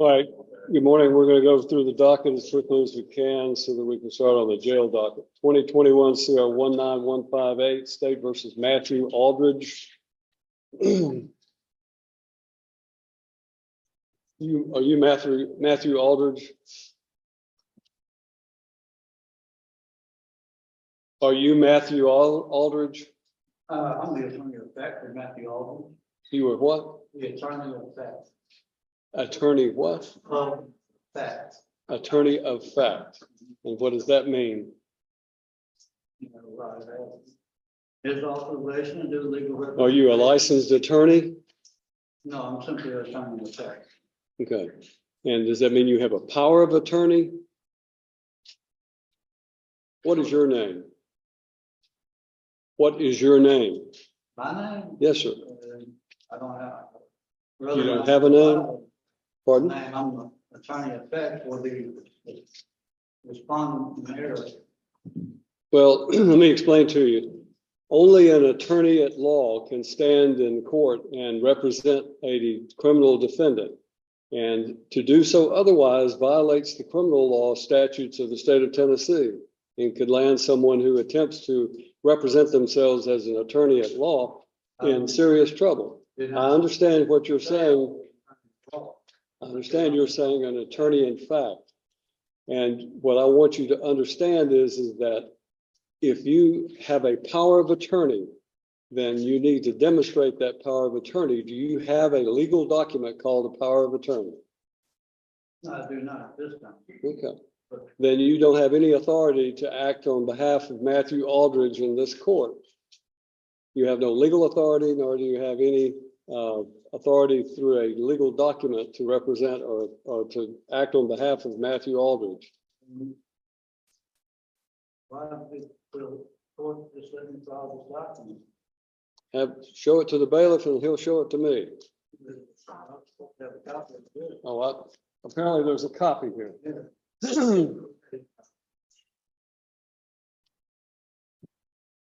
All right, good morning. We're going to go through the docket as quickly as we can so that we can start on the jail docket. 2021 CR 19158, State versus Matthew Aldridge. Are you Matthew Aldridge? Are you Matthew Aldridge? I'm the attorney of fact for Matthew Aldridge. You were what? The attorney of fact. Attorney what? Of fact. Attorney of fact. And what does that mean? His authorization to do legal representation. Are you a licensed attorney? No, I'm simply an attorney of fact. Okay. And does that mean you have a power of attorney? What is your name? What is your name? My name? Yes, sir. I don't have. You don't have a name? Pardon? I'm the attorney of fact for the respondent area. Well, let me explain to you. Only an attorney at law can stand in court and represent a criminal defendant. And to do so otherwise violates the criminal law statutes of the state of Tennessee and could land someone who attempts to represent themselves as an attorney at law in serious trouble. I understand what you're saying. I understand you're saying an attorney in fact. And what I want you to understand is that if you have a power of attorney, then you need to demonstrate that power of attorney. Do you have a legal document called a power of attorney? No, I do not this time. Okay. Then you don't have any authority to act on behalf of Matthew Aldridge in this court. You have no legal authority, nor do you have any authority through a legal document to represent or to act on behalf of Matthew Aldridge. Why don't we court just let me file this document? Show it to the bailiff and he'll show it to me. Oh, apparently there's a copy here.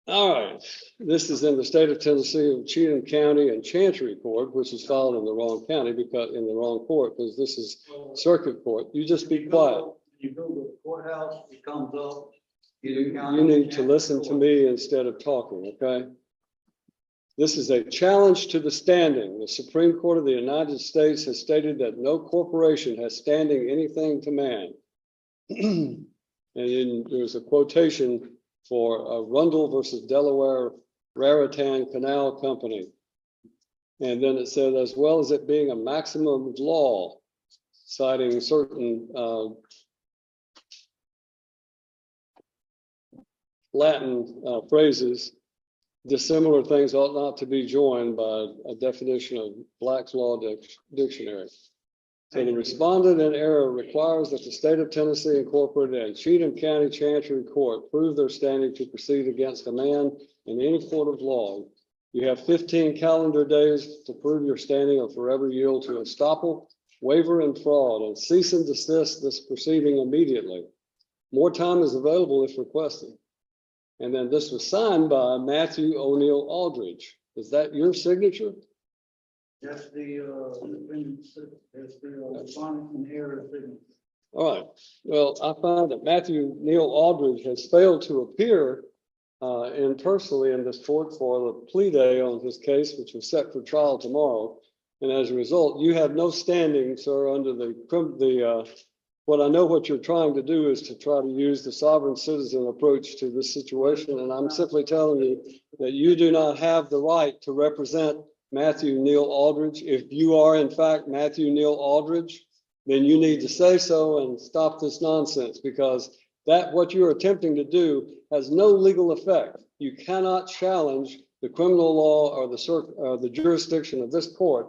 All right, this is in the state of Tennessee of Cheatham County and Chancery Court, which is filed in the wrong county because in the wrong court, because this is circuit court. You just be quiet. You go to the courthouse, it comes up. You need to listen to me instead of talking, okay? This is a challenge to the standing. The Supreme Court of the United States has stated that no corporation has standing anything to man. And then there's a quotation for Rundle versus Delaware Raritan Canal Company. And then it said, as well as it being a maximum law, citing certain Latin phrases, dissimilar things ought not to be joined by a definition of Black's Law Dictionary. So the respondent in error requires that the state of Tennessee Incorporated and Cheatham County Chancery Court prove their standing to proceed against a man in any court of law. You have 15 calendar days to prove your standing or forever yield to estoppel, waiver, and fraud, and cease and desist this proceeding immediately. More time is available if requested. And then this was signed by Matthew O'Neill Aldridge. Is that your signature? That's the respondent in error signature. All right. Well, I find that Matthew Neal Aldridge has failed to appear personally in this court for the plea day on his case, which is set for trial tomorrow. And as a result, you have no standing, sir, under what I know what you're trying to do is to try to use the sovereign citizen approach to this situation. And I'm simply telling you that you do not have the right to represent Matthew Neal Aldridge. If you are in fact Matthew Neal Aldridge, then you need to say so and stop this nonsense, because what you're attempting to do has no legal effect. You cannot challenge the criminal law or the jurisdiction of this court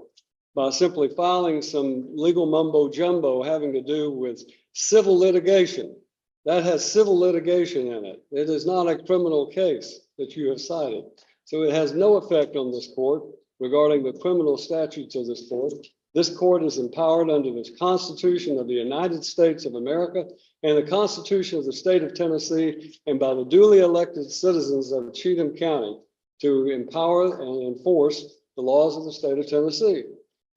by simply filing some legal mumbo jumbo having to do with civil litigation. That has civil litigation in it. It is not a criminal case that you have cited. So it has no effect on this court regarding the criminal statutes of this court. This court is empowered under the Constitution of the United States of America and the Constitution of the state of Tennessee, and by the duly elected citizens of Cheatham County to empower and enforce the laws of the state of Tennessee.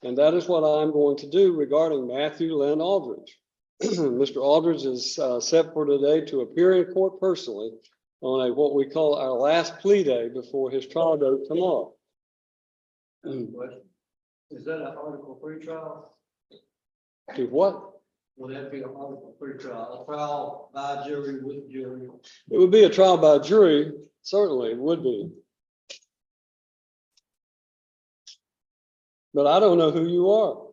And that is what I'm going to do regarding Matthew Lynn Aldridge. Mr. Aldridge is set for today to appear in court personally on what we call our last plea day before his trial date tomorrow. Is that an article pre-trial? To what? Would that be an article pre-trial? A trial by jury with jury? It would be a trial by jury, certainly it would be. But I don't know who you are.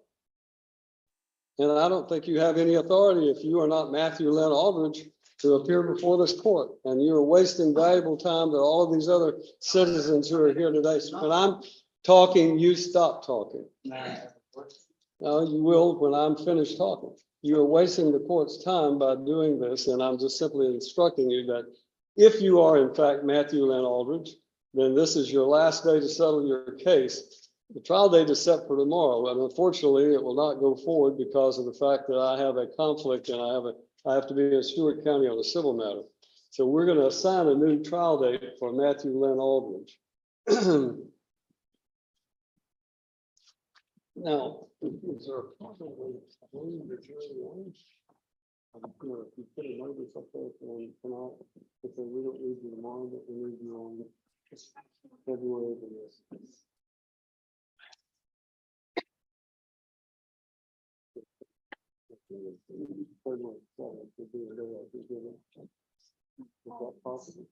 And I don't think you have any authority if you are not Matthew Lynn Aldridge to appear before this court. And you're wasting valuable time to all of these other citizens who are here today. So when I'm talking, you stop talking. No, you will when I'm finished talking. You are wasting the court's time by doing this. And I'm just simply instructing you that if you are in fact Matthew Lynn Aldridge, then this is your last day to settle your case. The trial date is set for tomorrow, and unfortunately, it will not go forward because of the fact that I have a conflict and I have to be in Stewart County on a civil matter. So we're going to assign a new trial date for Matthew Lynn Aldridge. Now, is there a problem with the jury ones? I'm going to put a notice up there for tonight. If we don't need you tomorrow, but we need you on February the 6th. February 7th would be a day I could give it. Is that possible?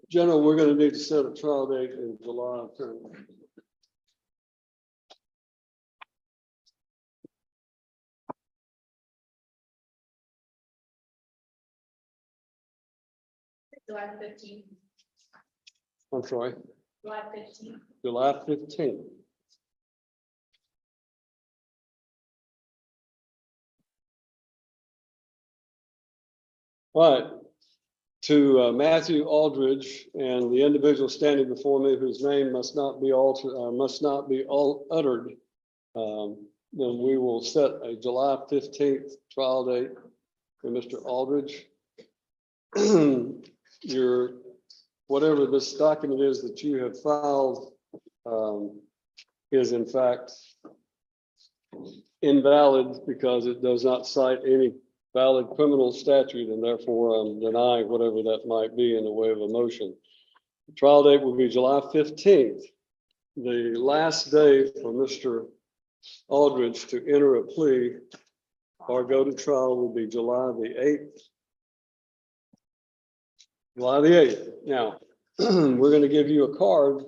General, we're going to need to set a trial date in July. July 15th. I'm sorry. July 15th. July 15th. All right. To Matthew Aldridge and the individual standing before me whose name must not be uttered, then we will set a July 15th trial date for Mr. Aldridge. Whatever this document is that you have filed is in fact invalid because it does not cite any valid criminal statute, and therefore I'm denying whatever that might be in the way of a motion. The trial date will be July 15th. The last day for Mr. Aldridge to enter a plea or go to trial will be July the 8th. July the 8th. Now, we're going to give you a card.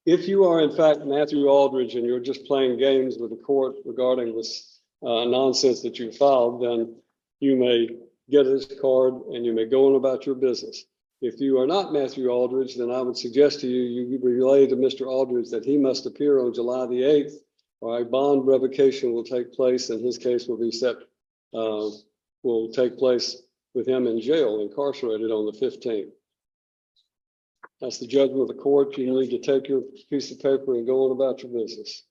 If you are in fact Matthew Aldridge and you're just playing games with the court regarding this nonsense that you filed, then you may get this card and you may go on about your business. If you are not Matthew Aldridge, then I would suggest to you, you relay to Mr. Aldridge that he must appear on July the 8th, or a bond revocation will take place, and his case will be will take place with him in jail, incarcerated on the 15th. That's the judgment of the court. You need to take your piece of paper and go on about your business.